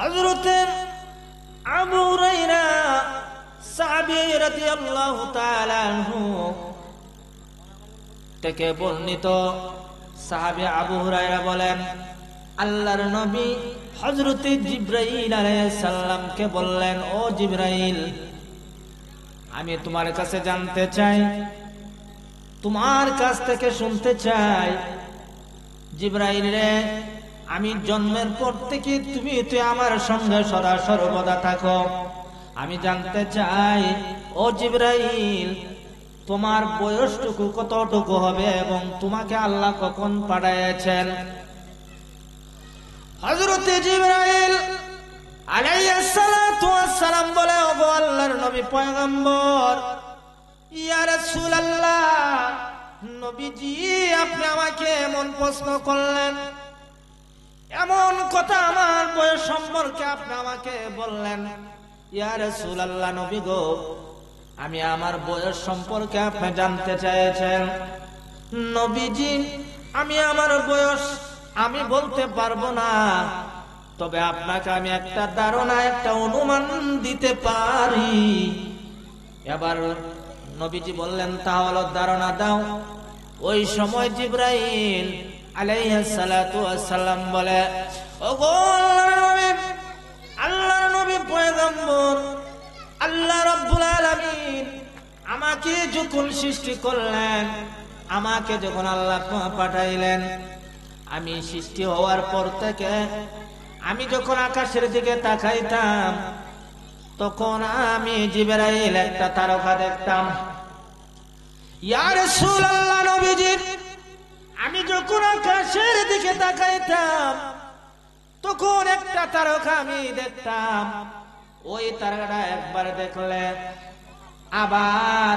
হযরতে আবু হুরায়রা সাহাবী রাদিয়াল্লাহু তাআলা আনহু থেকে বর্ণিত। সাহাবী আবু হুরায়রা বলেন, আল্লাহর নবী হযরতে জিবরাইল আলাইহিস সালামকে বললেন, ও জিবরাইল, আমি তোমার কাছে জানতে চাই, তোমার কাছ থেকে শুনতে চাই, জিবরাইল রে, আমি জন্মের পর থেকে তুই আমার সঙ্গে সদা সর্বদা থাকো। আমি জানতে চাই, ও জিবরাইল, তোমার বয়সটুকু কতটুকু হবে এবং তোমাকে আল্লাহ কখন পাঠাইছেন? হযরতে জিবরাইল আলাইহিস সালাতু ওয়াস সালাম বলে, ওগো আল্লাহর নবী পয়গম্বর, ইয়া রাসূলুল্লাহ, নবীজি আপনি আমাকে এমন প্রশ্ন করলেন, এমন কথা আমার বয়স সম্পর্কে আপনি আমাকে বললেন। ইয়া রাসূলুল্লাহ, নবী গো, আমি আমার বয়স সম্পর্কে আপনি জানতে চেয়েছেন। নবীজি, আমি আমার বয়স আমি বলতে পারবো না, তবে আপনাকে আমি একটা ধারণা, একটা অনুমান দিতে পারি। এবার নবীজি বললেন, তাহলে ধারণা দাও। ওই সময় জিবরাইল আলাইহিস সালাতু ওয়াস সালাম বলে, ওগো আল্লাহর নবী পয়গম্বর, আল্লাহ রাব্বুল আলামিন আমাকে যখন সৃষ্টি করলেন, আমাকে যখন আল্লাহ পাঠাইলেন, আমি সৃষ্টি হওয়ার পর থেকে আমি যখন আকাশের দিকে তাকাইতাম, তখন আমি জিবরাইল একটা তারকা দেখতাম। ইয়া রাসূলুল্লাহ, নবীজি, আমি যখন আকাশের দিকে তাকাইতাম, তখন একটা তারকা আমি দেখতাম। ওই তারকাটা একবার দেখলে আবার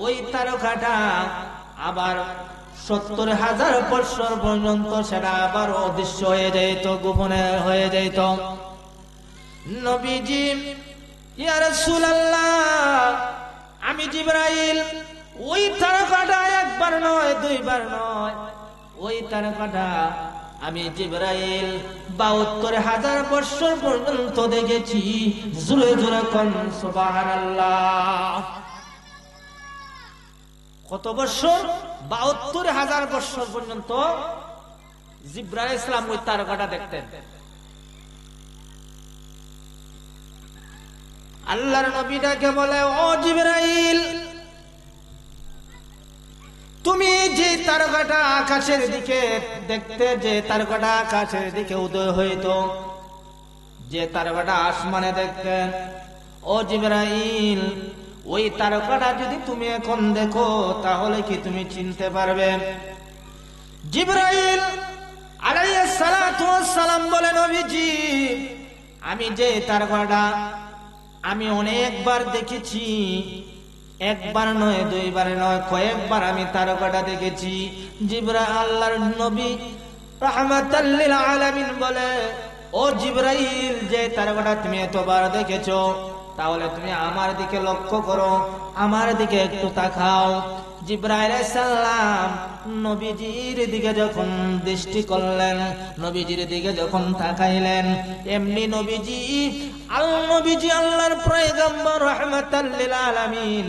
ওই তারকাটা আবার ৭০,০০০ বছর পর্যন্ত সেটা আবার অদৃশ্য হয়ে যাইত, গোপনে হয়ে যাইত। নবীজি, ইয়া রাসূলুল্লাহ, আমি জিবরাইল ওই তারকাটা একবার নয়, দুইবার নয়, ওই তারকাটা আমি জিবরাইল ৭২,০০০ বছর পর্যন্ত দেখেছি। জোরে জোরে কোন সুবহানাল্লাহ। কত বছর? ৭২,০০০ বছর পর্যন্ত জিবরাইল ইসলাম ওই তারকাটা দেখতেন। আল্লাহর নবীটাকে বলে, ও জিবরাইল, তুমি যে তারকাটা আকাশের দিকে দেখতে, যে তারকাটা আকাশের দিকে উদয় হইত, যে তারকাটা আসমানে দেখতেন, ও জিবরাইল, ওই তারকাটা যদি তুমি এখন দেখো, তাহলে কি তুমি চিনতে পারবে? জিবরাইল আলাইহিস সালাতু ওয়াস সালাম বলে, নবীজি, আমি যে তারকাটা আমি অনেকবার দেখেছি, একবার নয়, দুইবার নয়, কয়েকবার আমি তারকাটা দেখেছি। জিবরাইল, আল্লাহর নবী রাহমাতাল লিল আলামিন বলে, ও জিবরাইল, যে তারকাটা তুমি এতবার দেখেছো, তাহলে তুমি আমার দিকে লক্ষ্য করো, আমার দিকে একটু তাকাও। জিবরাইল আলাইহিস সালাম নবীজির দিকে যখন দৃষ্টি করলেন, নবীজির দিকে যখন তাকাইলেন, এমনি নবীজি আল্লাহর পয়গম্বর রাহমাতাল লিল আলামিন,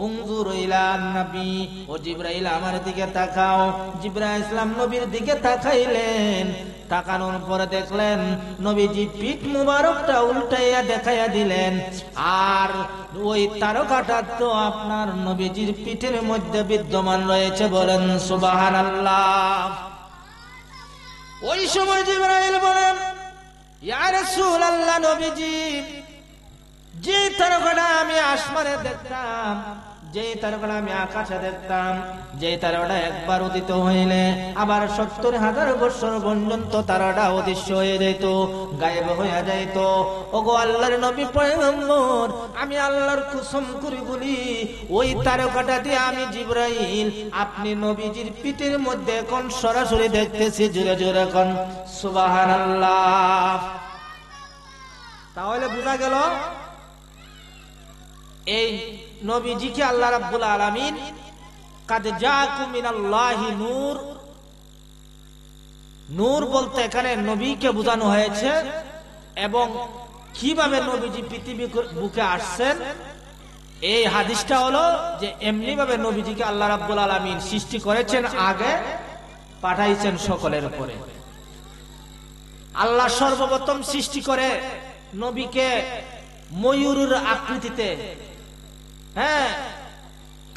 উনজুর ইলা নবী, ও জিবরাইল আমার দিকে তাকাও। জিবরাইল ইসলাম নবীর দিকে তাকাইলেন, তাকানোর পরে দেখলেন নবীজি পিঠ মুবারকটা উল্টাইয়া দেখাইয়া দিলেন, আর ওই তারকাটা তো আপনার নবীজির পিঠের মধ্যে বিদ্যমান রয়েছে। বলেন সুবহানাল্লাহ। ওই সময় জিবরাইল বলেন, ইয়া রাসূলুল্লাহ, নবীজি, যে তারকাটা আমি আসমানে দেখতাম, যে তারকাটা আমি আকাশে দেখতাম, যে তারাটা একবার উদিত হইলে আবার ৭০,০০০ বছর পর্যন্ত তারাটা অদৃশ্য হয়ে যাইত, গায়েব হয়ে যাইত। ওগো আল্লাহর নবী পয়গম্বর, আমি আল্লাহর কসম করে বলি, ওই তারকাটা দিয়ে আমি জিবরাইল আপনি নবীজির পিঠের মধ্যে এখন সরাসরি দেখতেছি। জোরে জোরে এখন সুবহানাল্লাহ। তাহলে বোঝা গেল এই নবীজিকে আল্লাহ রাব্বুল আলামিন কাদ জাআকুম মিনাল্লাহি নূর, নূর বলতে এখানে নবীকে বোঝানো হয়েছে, এবং কিভাবে নবীজি পৃথিবী বুকে আসছেন, এই হাদিসটা হলো যে এমনি ভাবে নবীজিকে আল্লাহ রাব্বুল আলামিন সৃষ্টি করেছেন, আগে পাঠাইছেন সকলের উপরে। আল্লাহ সর্বপ্রথম সৃষ্টি করে নবীকে ময়ূরের আকৃতিতে, হ্যাঁ,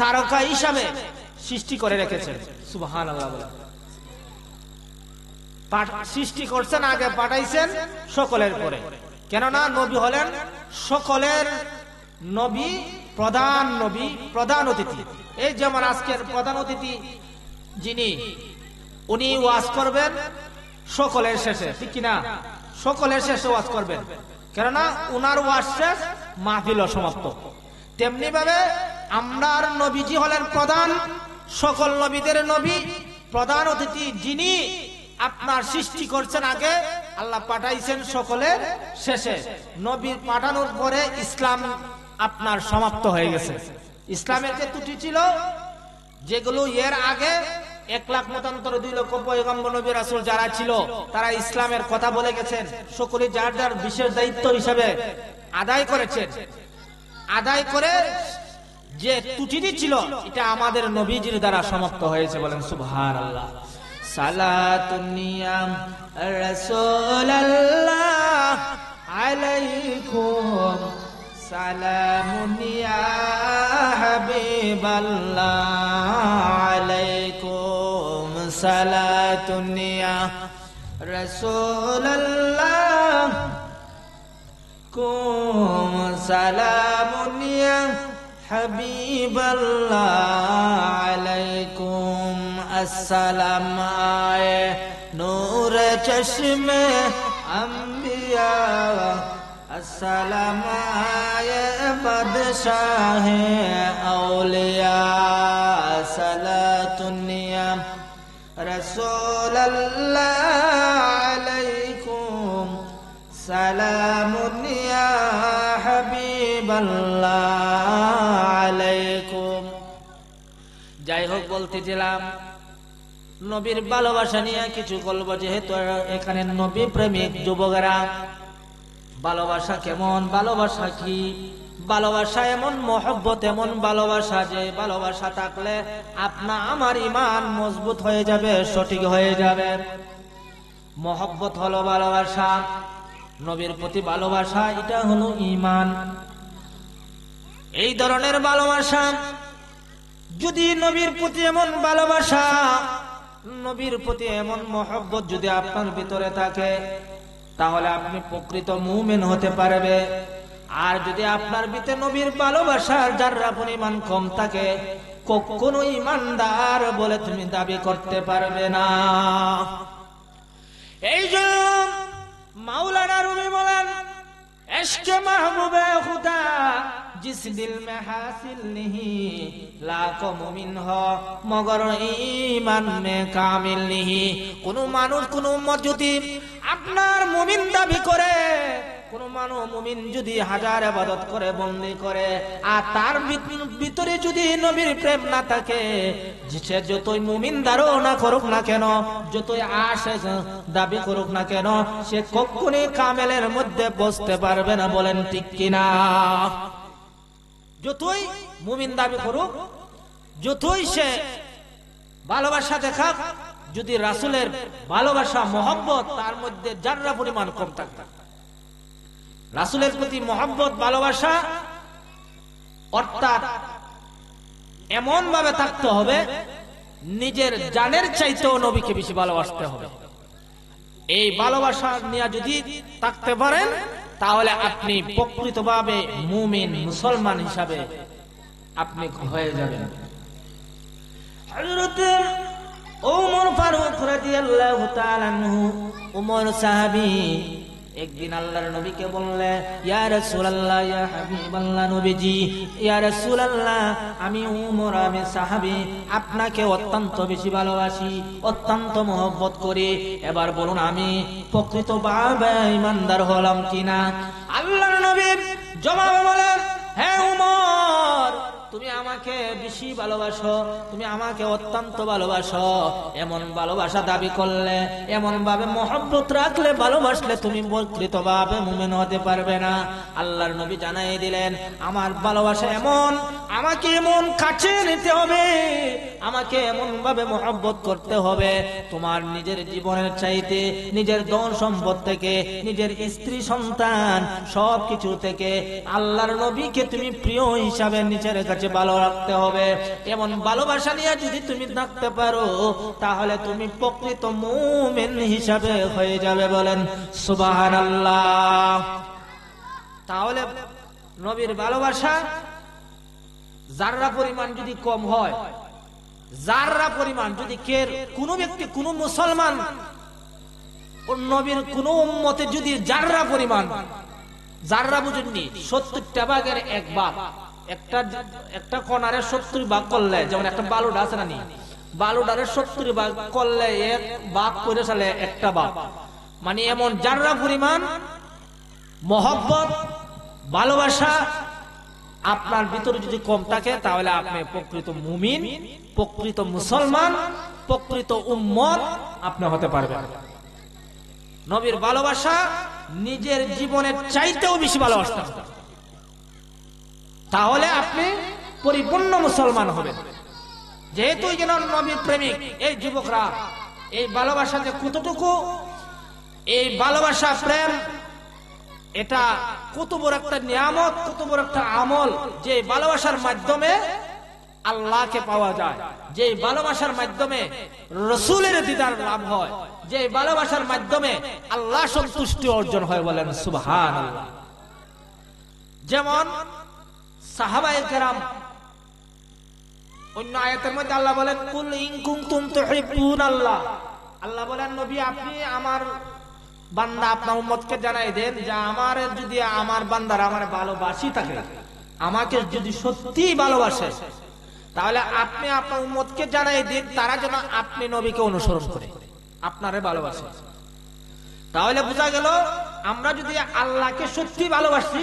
তারকা হিসাবে সৃষ্টি করে রেখেছেন। সুবহানাল্লাহ বলে সৃষ্টি করছেন, আগে পাঠাইছেন সকলের পরে। কেননা নবী হলেন সকলের নবী, প্রধান অতিথি। এই যেমন আজকের প্রধান অতিথি যিনি, উনি ওয়াজ করবেন সকলের শেষে, ঠিক কিনা? সকলের শেষে ওয়াজ করবেন, কেননা উনার ওয়াজ শেষ, মাহফিল সমাপ্ত। তেমনি ভাবে আমরার নবীজি হলেন প্রধান, সকল নবীদের নবী, প্রধান অতিথি যিনি আপনার সৃষ্টি করছেন আগে, আল্লাহ পাঠাইছেন সকলের শেষে। নবী পাঠানোর পরে ইসলাম আপনার সমাপ্ত হয়ে গেছে। ইসলামের যে ত্রুটি ছিল, যেগুলো এর আগে 1 লাখ মতান্তর 2 লক্ষ পয়গম্বর নবী রাসূল যারা ছিল, তারা ইসলামের কথা বলে গেছেন, সকলে যার যার বিশেষ দায়িত্ব হিসাবে আদায় করেছেন। আদায় করে যে ত্রুটি ছিল, এটা আমাদের নবীজির দ্বারা সমাপ্ত হয়েছে। বলেন সুবহানাল্লাহ। সালাতুনিয়া রাসূলুল্লাহ আলাইকুম, সালামুনিয়া হাবিবাল্লাহ আলাইকুম, সালাতুনিয়া রাসূলুল্লাহ কুম, সালামুনিয়া হাবিবাল্লাহ আলাইকুম। আসসালাম আয়ে নূর চশমে আম্বিয়া, আসসালাম আয়ে বাদশাহে আউলিয়া, সালাতুনিয়া রাসূলুল্লাহ আলাইকুম, সালামুনিয়া হাবিবাল্লাহ আলাইকুম। যাই হোক, বলতেছিলাম নবীর ভালোবাসা নিয়ে কিছু বলবো, যেহেতু এখানে নবী প্রেমিক যুবকেরা। ভালোবাসা কেমন, ভালোবাসা কি? ভালোবাসা এমন মহব্বত, এমন ভালোবাসা যে ভালোবাসা থাকলে আপনার আমার ঈমান মজবুত হয়ে যাবে, সঠিক হয়ে যাবে। মহব্বত হলো ভালোবাসা, নবীর প্রতি ভালোবাসা, এটা হলো ঈমান। এই ধরনের ভালোবাসা যদি নবীর প্রতি এমন ভালোবাসা, নবীর প্রতি এমন মহব্বত যদি আপনার ভিতরে থাকে, তাহলে আপনি প্রকৃত মুমিন হতে পারবে। আর যদি আপনার ভিতরে নবীর ভালোবাসার যারা পরিমাণ কম থাকে, কখনো ঈমানদার বলে তুমি দাবি করতে পারবে না। এই জন্য মাওলানা রুমি বলেন, इश्क़ महबूबे खुदा जिस दिल में हासिल नहीं, लाखों मुमिन हो मगर ईमान में कामिल नहीं। কোনো মানুষ, কোনো উম্মত যদি আপনার মুমিন দাবি করে, কোন মানুষ মুমিন যদি হাজার ইবাদত করে, বন্দি করে, আর তার ভিতরে যদি নবীর প্রেম না থাকে, সে যতই মুমিন ধারণা করুক না কেন, যতই আশিক দাবি করুক না কেন, সে কখনোই কামেলের মধ্যে বসতে পারবে না। বলেন ঠিক কিনা? যতই মুমিন দাবি করুক, যতই সে ভালোবাসা দেখাক, যদি রাসূলের ভালোবাসা মহব্বত তার মধ্যে যারা পরিমাণ কম থাকে, রাসূলের প্রতি মহব্বত ভালোবাসা অর্থাৎ এমন ভাবে থাকতে হবে, নিজের জানের চাইতেও নবীকে বেশি ভালোবাসতে হবে। এই ভালোবাসা নিয়ে যদি থাকতে পারেন, তাহলে আপনি প্রকৃতভাবে মুমিন, মুসলমান হিসাবে আপনি হয়ে যাবেন। হযরত ওমর ফারুক রাদিয়াল্লাহু তাআলা আনহু, ওমর সাহাবী, একদিন আল্লাহর নবীকে বললে, ইয়া রাসূলুল্লাহ, ইয়া হাবিবাল্লাহ, নবীজি, ইয়া রাসূলুল্লাহ, আমি ওমর, আমি সাহাবী, আপনাকে অত্যন্ত বেশি ভালোবাসি, অত্যন্ত মহব্বত করি। এবার বলুন, আমি প্রকৃতভাবে ঈমানদার হলাম কিনা? আল্লাহর নবী জবাবে বলেন, হে ওমর, তুমি আমাকে বেশি ভালোবাসো, তুমি আমাকে অত্যন্ত ভালোবাসো, এমন ভালোবাসা দাবি করলে, এমন ভাবে মহব্বত রাখলে, ভালোবাসলে তুমি প্রকৃতভাবে মুমিন হতে পারবে না। আল্লাহর নবী জানাই দিলেন, আমার ভালোবাসা এমন, আমাকে এমন কাছে নিতে হবে, আমাকে এমন ভাবে মহব্বত করতে হবে, তোমার নিজের জীবনের চাইতে, নিজের ধন সম্পদ থেকে, নিজের স্ত্রী সন্তান সবকিছু থেকে আল্লাহর নবীকে তুমি প্রিয় হিসাবে নিজের কাছে ভালো রাখতে হবে। এমন ভালোবাসা নিয়ে যদি তুমি থাকতে পারো, তাহলে তুমি প্রকৃত মুমিন হিসাবে হয়ে যাবে। বলেন সুবহানাল্লাহ। তাহলে নবীর ভালোবাসা যাররা পরিমাণ যদি কম হয়, যাররা পরিমাণ যদি কোন ব্যক্তি, কোন মুসলমান নবীর কোন উম্মতে যদি যাররা পরিমাণ, যাররা বুঝেননি 70টা ভাগের এক ভাগ, একটা কণারে 70 ভাগ করলে, যেমন একটা বালুডা আছে না, বালুডারে 70 ভাগ করলে এক ভাগ করে সালে একটা ভাগ, মানে এমন যাররা পরিমাণ মহব্বত, ভালোবাসা আপনার ভিতরে যদি কম থাকে, তাহলে আপনি প্রকৃত মুমিন, প্রকৃত মুসলমান, প্রকৃত উম্মত আপনি হতে পারবেন। নবীর ভালোবাসা নিজের জীবনের চাইতেও বেশি ভালোবাসতে হবে, তাহলে আপনি পরিপূর্ণ মুসলমান হবেন। যেহেতু যেন নবীর প্রেমিক এই যুবকরা, এই ভালোবাসা যে কতটুকু, এই ভালোবাসা প্রেম, এটা কত বড় একটা নিয়ামত, কত বড় একটা আমল, যে ভালোবাসার মাধ্যমে আল্লাহকে পাওয়া যায়, যে ভালোবাসার মাধ্যমে রাসূলের দিদার লাভ হয়, যে ভালোবাসার মাধ্যমে আল্লাহ সন্তুষ্টি অর্জন হয়। বলেন সুবহানাল্লাহ। যেমন সাহাবায়ে কেরাম, অন্য আয়াতের মধ্যে আল্লাহ বলেন, কুল ইন কুনতুম তুহিব্বুনাল্লাহ, আল্লাহ বলেন নবী আপনি আমার বান্দা, আপনার উম্মতকে জানাই দেন যে আমার যদি, আমার বান্দারা আমার ভালোবাসি থাকে, আমাকে যদি সত্যি ভালোবাসে, তাহলে আপনি আপনার উম্মতকে জানাই দিন, তারা যেন আপনি নবীকে অনুসরণ করে আপনারে ভালোবাসে। তাহলে বোঝা গেল, আমরা যদি আল্লাহকে সত্যি ভালোবাসি,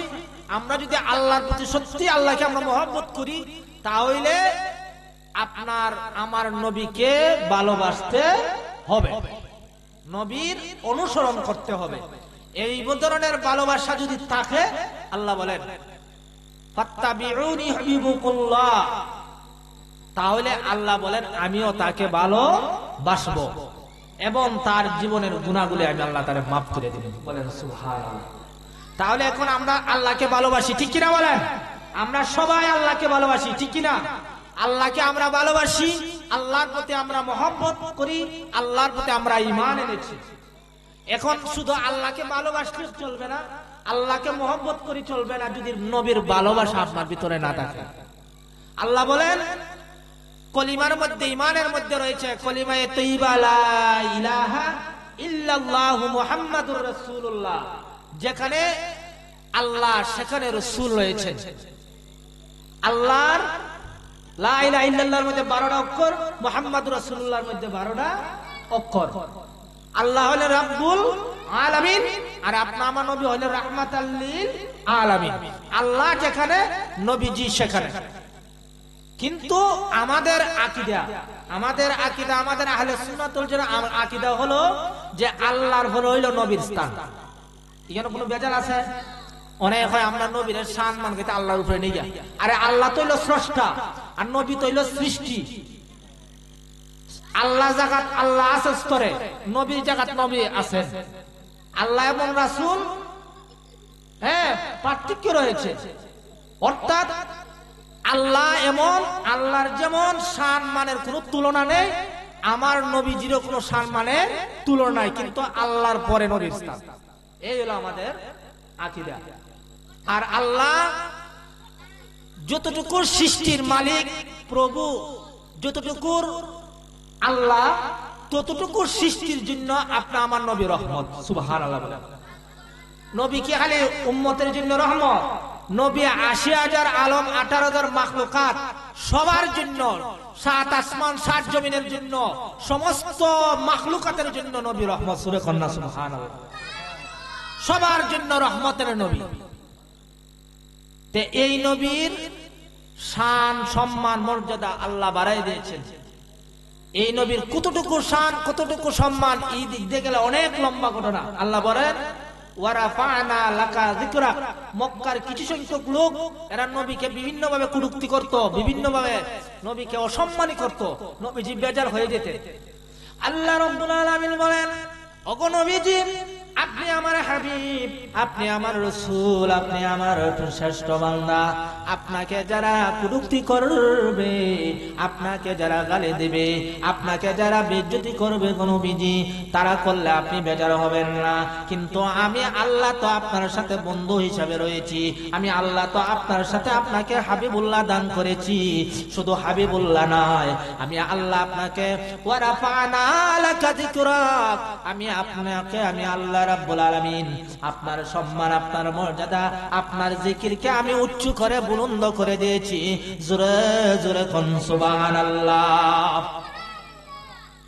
আমরা যদি আল্লাহর প্রতি সত্যি আল্লাহকে আমরা মহব্বত করি, তাহলে আপনার আমার নবীকে ভালোবাসতে হবে, নবীর অনুসরণ করতে হবে। এই ধরনের ভালোবাসা যদি থাকে, আল্লাহ বলেন ফাত্তাবিউনি ইউহিব্বুকুল্লাহ, তাহলে আল্লাহ বলেন আমিও তাকে ভালোবাসবো এবং তার জীবনের গুনাহগুলো আমি আল্লাহ তারে মাফ করে দেব। বলেন সুবহানাল্লাহ। তাহলে এখন আমরা আল্লাহকে ভালোবাসি, ঠিক কিনা বলেন? আমরা সবাই আল্লাহকে ভালোবাসি, ঠিক কিনা? আল্লাহকে আমরা ভালোবাসি, আল্লাহর প্রতি আমরা মহব্বত করি, আল্লাহর প্রতি আমরা ঈমান এনেছি। এখন শুধু আল্লাহকে ভালোবাসলে চলবে না, আল্লাহকে মহব্বত করি চলবে না, যদি নবীর ভালোবাসা আপনার ভিতরে না থাকে। আল্লাহ বলেন কলিমার মধ্যে, ঈমানের মধ্যে রয়েছে কলিমায়ে তাইয়্যিবা লা ইলাহা ইল্লাল্লাহু মুহাম্মাদুর রাসূলুল্লাহ, যেখানে আল্লাহ সেখানে রাসূল রয়েছে। আল্লাহর লা ইলাহা ইল্লাল্লাহর মধ্যে 12টা অক্ষর, মুহাম্মাদুর রাসূলুল্লাহর মধ্যে 12টা অক্ষর। আল্লাহ হলেন রাব্বুল আলামিন, আর আপনার আমার নবী হলেন রাহমাতাল লিল আলামিন। আল্লাহ যেখানে, নবীজি সেখানে। কিন্তু আমাদের আকীদা, আমাদের আহলে সুন্নাত ওয়াল জামাতের আকীদা হলো যে আল্লাহর ঘর হইল নবীর স্থান। এখানে কোনো বেজাল আছে? অনেক হয় আমরা নবীর সম্মান করতে আল্লাহর উপরে নিয়ে যাই। আরে আল্লাহ তো হইল স্রষ্টা, আর নবী তো হইল সৃষ্টি। আল্লাহ জাগাত আল্লাহ আছে স্তরে, নবীর জাগাত নবী আছে। আল্লাহ এবং রাসূল, হ্যাঁ, পার্থক্য রয়েছে। অর্থাৎ আল্লাহ এমন, আল্লাহর যেমন সম্মানের কোনো তুলনা নেই, আমার নবীজিরও কোনো সম্মানের তুলনা নাই, কিন্তু আল্লাহর পরে নবীর স্থান। এই হলো আমাদের আকীদা। আর আল্লাহ যতটুকু সৃষ্টির মালিক প্রভু, যতটুকু আল্লাহ, ততটুকু সৃষ্টির জন্য আপনি আমার নবী রহমত। সুবহানাল্লাহ। বলেন নবী কি খালি উম্মতের জন্য রহমত? নবী ৮০,০০০ আলম, ১৮,০০০ মাখলুকাত, সবার জন্য, ৭ আসমান ৭ জমিনের জন্য, সমস্ত মাখলুকাতের জন্য নবী রহমত। সূরা কন্যা। সুবহানাল্লাহ। সবার জন্য রহমতের নবী। তে এই নবীর শান সম্মান মর্যাদা আল্লাহ বাড়াই দিয়েছেন। এই নবীর কতটুকু শান কতটুকু সম্মান এই দিক দিয়ে গেলে অনেক লম্বা ঘটনা। আল্লাহ বলেন ওয়ারাফা'না লাকা যিকরাক, মক্কার কিছু সংখ্যক লোক এরা নবীকে বিভিন্ন ভাবে কটূক্তি করত, বিভিন্ন ভাবে নবীকে অসম্মানী করত, নবীজি বেজার হয়ে যেতেন। আল্লাহ রাব্বুল আলামিন বলেন ওগো নবীজি, আপনি আমার হাবিব, আপনি আমার রাসূল, আপনি আমার শ্রেষ্ঠ বান্দা। আপনাকে যারা কটূক্তি করবে, আপনাকে যারা গালি দিবে, আপনাকে যারা বেইজ্জতি করবে গো নবীজি, তারা করলে আপনি বেজার হবেন না। কিন্তু আমি আল্লাহ তো আপনার সাথে বন্ধু হিসাবে রয়েছি। আমি আল্লাহ তো আপনার সাথে আপনাকে হাবিবুল্লাহ দান করেছি। শুধু হাবিবুল্লাহ নয়, আমি আল্লাহ আপনাকে ওয়ারাফা'না লাকা যিকরাক, আমি আপনাকে আমি আল্লাহ রাব্বুল আলামিন আপনার সম্মান, আপনার মর্যাদা, আপনার জিকিরকে আমি উচ্চ করে বুলন্দ করে দিয়েছি। জোরে জোরে কোন সুবহানাল্লাহ।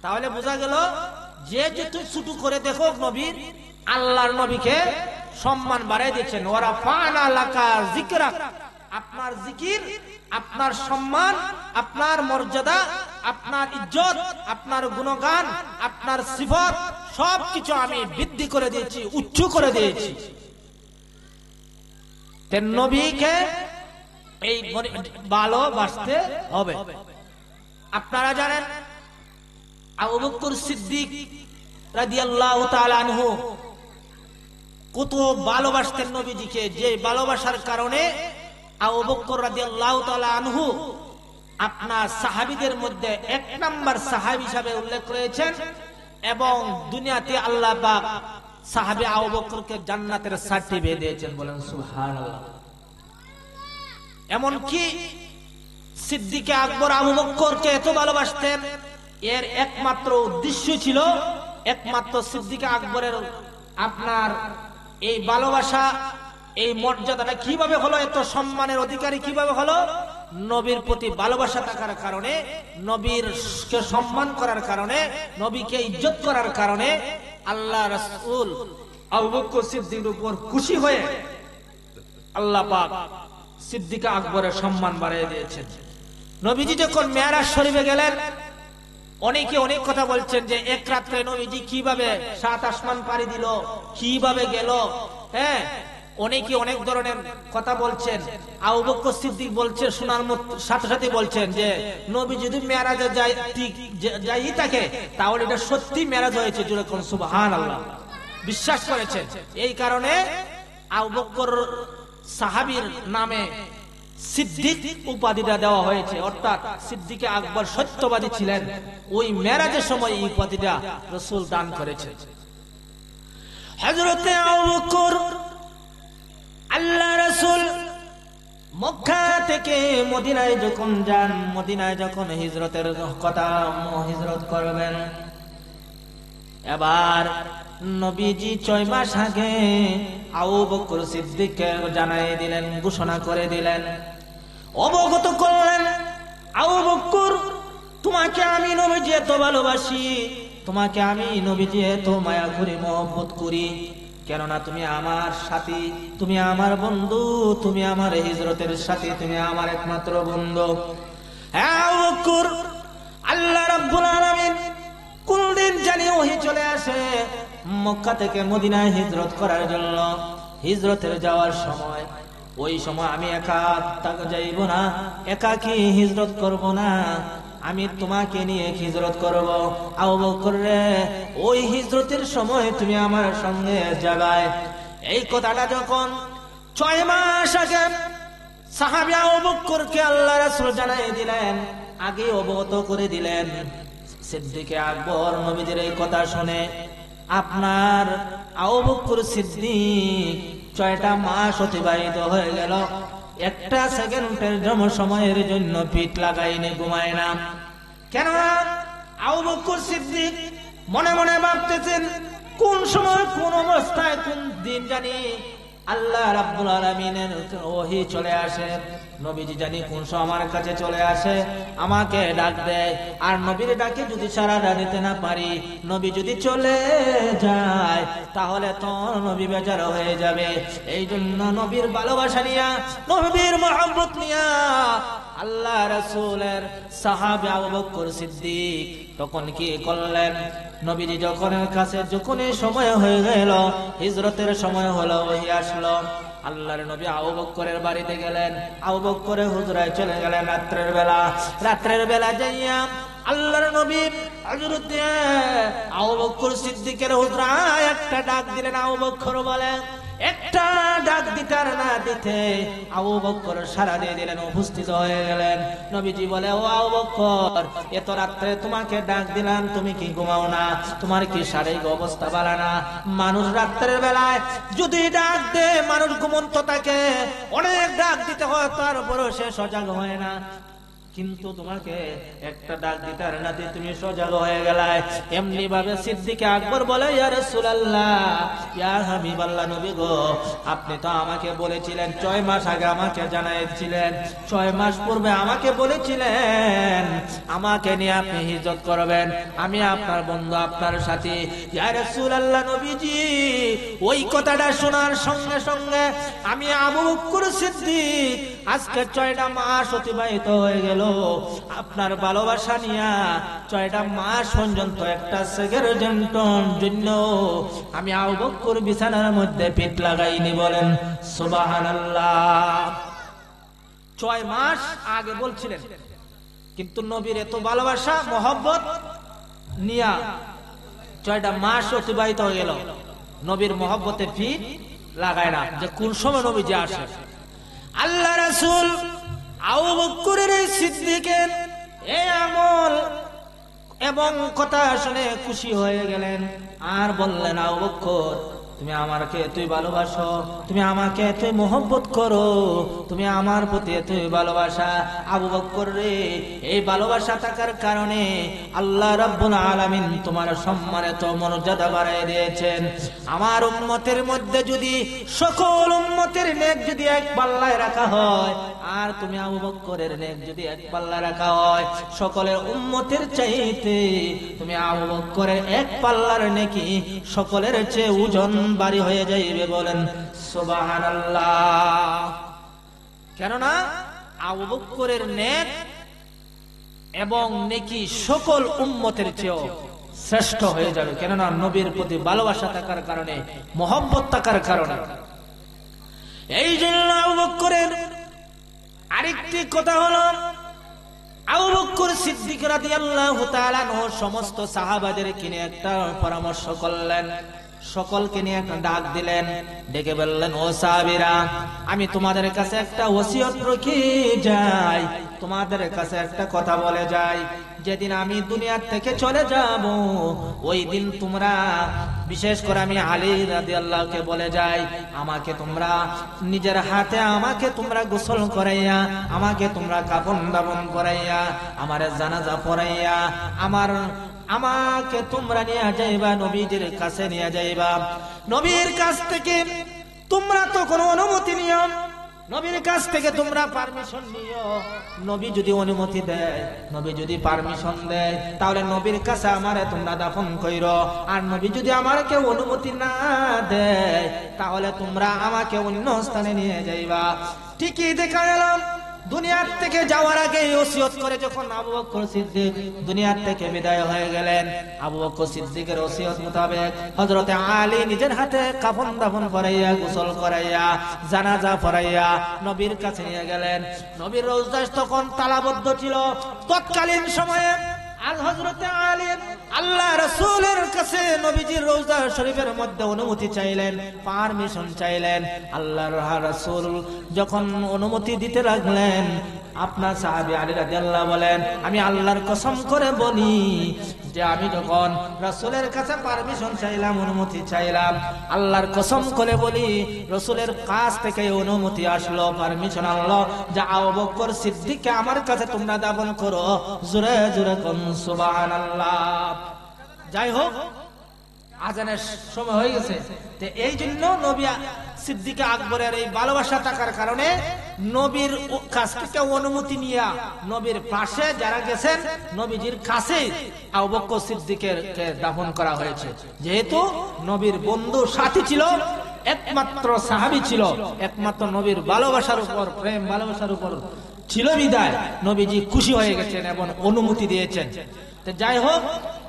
তাহলে বোঝা গেল যে যেটু ছোট করে দেখো নবীর, আল্লাহর নবীকে সম্মান বাড়াই দিয়েছেন। ওয়ারাফা'না লাকা যিকরাক, আপনার জিকির, আপনার সম্মান, আপনার মর্যাদা, আপনার ইজ্জত, আপনার গুণগান, আপনার সিফত সবকিছু আমি বৃদ্ধি করে দিয়েছি, উচ্চ করে দিয়েছি। তেন নবীকে এই ভালোবাসতে হবে। আপনারা জানেন আবু বকর সিদ্দিক রাদিয়াল্লাহু তাআলা আনহু কত ভালোবাসতেন নবীজিকে, যে ভালোবাসার কারণে আবু বকর রাদিয়াল্লাহু তাআলা আনহু আপনার সাহাবীদের মধ্যে 1 নাম্বার সাহাবী হিসেবে উল্লেখ করেছেন, এবং দুনিয়াতে আল্লাহ পাক সাহাবী আবু বকরকে জান্নাতের সার্টিফিকেট দিয়েছেন। বলেন সুবহানাল্লাহ। এমন কি সিদ্দিকে আকবর আবু বকরকে এত ভালোবাসতেন, এর একমাত্র উদ্দেশ্য ছিল, একমাত্র সিদ্দিকে আকবরের আপনার এই ভালোবাসা, এই মর্যাদাটা কিভাবে হলো, এত সম্মানের অধিকারী কিভাবে হলো, নবীর প্রতি ভালোবাসা থাকার কারণে, নবীরকে সম্মান করার কারণে, নবীকে ইজ্জত করার কারণে আল্লাহ রাসূল আবু বকর সিদ্দিকের উপর খুশি হয়ে আল্লাহ পাক সিদ্দিক আকবরের সম্মান বাড়িয়ে দিয়েছেন। নবীজি যখন মেরাজ শরীফে গেলেন, অনেকে অনেক কথা বলছেন যে এক রাত্রে নবীজি কিভাবে 7 আসমান পাড়ি দিল, কিভাবে গেল। হ্যাঁ, অনেকে অনেক ধরনের কথা বলছেন। আবু বকর সিদ্দিক বলছে, শোনার সাথে সাথে বলছেন যে নবী যদি মেরাজে যাই থাকে তাহলে এটা সত্যি মেরাজ হয়েছে। যেরকম সুবহানাল্লাহ বিশ্বাস করেছেন। এই কারণে আবু বকর সাহাবীর নামে সিদ্দিক উপাধিটা দেওয়া হয়েছে, অর্থাৎ সিদ্দিকে আকবর সত্যবাদী ছিলেন। ওই মেরাজের সময় এই উপাধিটা রাসূল দান করেছে। হযরতে আবু বকর আল্লাহ রাসূল মক্কা থেকে মদিনায় যখন যান, মদিনায় যখন হিজরতের কথা হিজরত করবেন, এবার নবীজি 6 মাস আগে আবু বকর সিদ্দিককে জানাই দিলেন, ঘোষণা করে দিলেন, অবগত করলেন, আবু বকর তোমাকে আমি নবীজি এত ভালোবাসি, তোমাকে আমি নবীজি এত মায়া করি, মহব্বত করি, কেননা তুমি আমার সাথী, তুমি আমার বন্ধু, তুমি আমার হিজরতের সাথী, তুমি আমার একমাত্র বন্ধু। হ্যাঁ আবু বকর, আল্লাহ রাব্বুল আলামিন কোনদিন জানি ওহী চলে আসে মক্কা থেকে মদিনায় হিজরত করার জন্য। হিজরতের যাওয়ার সময়, ওই সময় আমি একা যাইব না, একাকী হিজরত করব না, আমি তোমাকে নিয়ে হিজরত করব। আবু বকর রে, ওই হিজরতের সময় তুমি আমার সঙ্গে যাবে। এই কথাটা যখন 6 মাস আগে সাহাবী আবু বকরকে আল্লাহ রাসূল জানাই দিলেন, আগে অবগত করে দিলেন, সিদ্দিকে আকবর নবীদের এই কথা শুনে আপনার আবু বকর সিদ্দিক 6টা মাস অতিবাহিত হয়ে গেল, একটা সেকেন্ডের সময়ের জন্য পিঠ লাগাইনি, ঘুমায় না। কেন? আবু বকর সিদ্দিক মনে মনে ভাবতেছেন, কোন সময় কোন অবস্থায় কোন দিন জানি আল্লাহ রাব্বুল আলামিনের ওহী চলে আসে, নবীজি জানি কোন সময় আমার কাছে চলে আসে, আমাকে ডাক দেয়। আর নবীর ডাকে যদি সাড়া দিতে না পারি, নবী যদি চলে যায়, তাহলে তো নবী বেজার হয়ে যাবে। এই জন্য নবীর ভালোবাসা নিয়া, নবীর মহব্বত নিয়া আল্লাহ রাসূলের সাহাবী আবু বকর সিদ্দিক তখন কি করলেন, নবীজি যখনই সময় হয়ে গেল, হিজরতের সময় হলো, ওহী আসলো, আল্লাহর নবী আবু বকরের বাড়িতে গেলেন। আবু বকরের হুজরায় চলে গেলেন রাত্রের বেলা যাইয়া আল্লাহর নবী হযরত আবু বকর সিদ্দিকের হুজরায় একটা ডাক দিলেন। আবু বকর বলে, একটা ডাক দিতে আর না দিতে আবু বকর সাড়া দিয়ে দিলেন, উপস্থিত হয়ে গেলেন। নবীজি বলে, ও আবু বকর, এত রাত্রে তোমাকে ডাক দিলাম, তুমি কি ঘুমাও না? তোমার কি শারীরিক অবস্থা ভালো না? মানুষ রাত্রের বেলায় যদি ডাক দে, মানুষ ঘুমন্ত থাকে, অনেক ডাক দিতে হয়, তারপরেও সে সজাগ হয় না। কিন্তু তোমাকে একটা ডাক দিতে আর না দিয়ে তুমি সজাগ হয়ে গেলে। এমনি ভাবে সিদ্দিক আকবর বলে, ইয়া রাসূলুল্লাহ, ইয়া হাবিবাল্লাহ, নবী গো, আপনি তো আমাকে বলেছিলেন, 6 মাস আগে আমাকে জানাইছিলেন, 6 মাস পূর্বে আমাকে বলেছিলেন আমাকে নিয়ে আপনি হিজরত করবেন, আমি আপনার বন্ধু, আপনার সাথী। ইয়া রাসূলুল্লাহ, নবীজি, ওই কথাটা শোনার সঙ্গে সঙ্গে আমি আবু বকর সিদ্দিক আজকে 6টা মাস অতিবাহিত হয়ে গেল আপনার ভালোবাসা নিয়া। 6টা মাস পর্যন্ত একটা সেকেন্ডের জন্য আমি আবু বকর বিছানার মধ্যে পিঠ লাগাইনি। বলেন সুবহানাল্লাহ। 6 মাস আগে বলছিলেন, কিন্তু নবীর এত ভালোবাসা মহব্বত নিয়া 6টা মাস অতিবাহিত হয়ে গেল, নবীর মহব্বতে পিঠ লাগায় না, যে কোন সময় নবী যে আসে। আল্লাহ রাসূল আবু বকরের সিদ্দিকের এই আমল এবং কথা শুনে খুশি হয়ে গেলেন, আর বললেন, আবু বকর, তুমি আমাকে এতই ভালোবাসো, তুমি আমাকে এতই মহব্বত করো, তুমি আমার প্রতি এতই ভালোবাসা। আবু বকর রে, এই ভালোবাসা থাকার কারণে আল্লাহ রাব্বুল আলামিন তোমার সম্মানিত মর্যাদা বাড়ায় দিয়েছেন। আমার উম্মতের মধ্যে যদি সকল উম্মতের নেক যদি এক পাল্লায় রাখা হয়, আর তুমি আবু বকরের নেক যদি এক পাল্লায় রাখা হয়, সকলের উম্মতের চাইতে তুমি আবু বকরের এক পাল্লার নেকি সকলের চেয়ে ওজন বাড়ি হয়ে যাইবে। বলেন সুবহানাল্লাহ। কেননা আবু বকরের নেক এবং নেকি সকল উম্মতের চেয়েও শ্রেষ্ঠ হয়ে যাবে, কেননা নবীর প্রতি ভালোবাসা থাকার কারণে, মহব্বত থাকার কারণে। এই জন্য আবু বকরের আরেকটি কথা হলো, আবু বকর সিদ্দিক রাদিয়াল্লাহু তাআলা আনহু সমস্ত সাহাবাদেরকে নিয়ে একটা পরামর্শ করলেন, সকলকে নিয়ে একটা ডাক দিলেন, ডেকে বললেন, ও সাহাবীরা, আমি তোমাদের কাছে একটা ওসিয়ত রেখে যাই, তোমাদের কাছে একটা কথা বলে যাই। যেদিন আমি দুনিয়া থেকে চলে যাব, ওই দিন তোমরা, বিশেষ করে আমি আলী রাদিয়াল্লাহুকে বলে যাই, আমাকে তোমরা নিজের হাতে আমাকে তোমরা গোসল করাইয়া, আমাকে তোমরা কাফন দাফন করাইয়া, আমার জানাজা পড়াইয়া, আমাকে তোমরা নিয়ে যাইবা, নবীজির কাছে নিয়ে যাইবা। নবীর কাছ থেকে তোমরা তো কোনো অনুমতি নিও, নবীর কাছ থেকে তোমরা পারমিশন নিও। নবী যদি অনুমতি দেয়, নবী যদি পারমিশন দেয়, তাহলে নবীর কাছে আমারে তোমরা দাফন কইরো। আর নবী যদি আমাকে অনুমতি না দেয়, তাহলে তোমরা আমাকে অন্য স্থানে নিয়ে যাইবা। ঠিকই দেখা গেলাম, দুনিয়ার থেকে যাওয়ার আগে ওসিয়ত করে যখন আবু বকর সিদ্দিক দুনিয়ার থেকে বিদায় হয়ে গেলেন, আবু বকর সিদ্দিকের ওসিয়ত মোতাবেক হযরতে আলী নিজের হাতে কাফন দাফন করাইয়া, গোসল করাইয়া, জানাজা পড়াইয়া নবীর কাছে নিয়ে গেলেন। নবীর রওজা তখন তালাবদ্ধ ছিল। তৎকালীন সময়ে হযরতে আলী আল্লাহ রাসূলের কাছে নবীজির রওজা শরীফের মধ্যে অনুমতি চাইলেন, পারমিশন চাইলেন। আল্লাহর রাসূল যখন অনুমতি দিতে লাগলেন, আপনার সাহাবী আলী রাদিয়াল্লাহু বলেন, আমি আল্লাহর কসম করে বলি যে আমি যখন রাসূলের কাছে পারমিশন চাইলাম, অনুমতি চাইলাম, আল্লাহর কসম করে বলি রাসূলের কাছ থেকে অনুমতি আসলো, পারমিশন আনলো যে আবু বকর সিদ্দিককে আমার কাছে তোমরা দাফন করো। জোরে জোরে কোন সুবহানাল্লাহ। যাই হোক, আজানের সময় হয়ে গেছে, তো এই জন্য নবী সিদ্দিক আকবরের এই ভালোবাসা থাকার কারণে নবীর কাছ থেকে অনুমতি নিয়ে নবীর পাশে যারা গেছেন নবীজির কাছে আবু বকর সিদ্দিকের দাফন করা হয়েছে। যেহেতু নবীর বন্ধু সাথী ছিল, একমাত্র সাহাবী ছিল, একমাত্র নবীর ভালোবাসার উপর প্রেম ভালোবাসার উপর ছিল বিদায় নবীজি খুশি হয়ে গেছেন এবং অনুমতি দিয়েছেন। যাই হোক,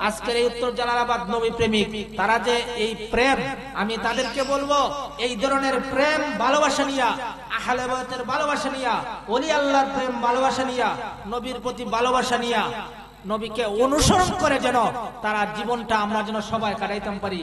আজকের এই উত্তর জালালাবাদ নবী প্রেমিক তারা যে এই প্রেম, আমি তাদেরকে বলবো এই ধরনের প্রেম ভালোবাসা নিয়া, আহলে বাইতের ভালোবাসা নিয়া, ওলি আল্লাহর প্রেম ভালোবাসা নিয়া, নবীর প্রতি ভালোবাসা নিয়া, নবীকে অনুসরণ করে যেন তারা জীবনটা আমরা যেন সবাই কাটাইতে পারি।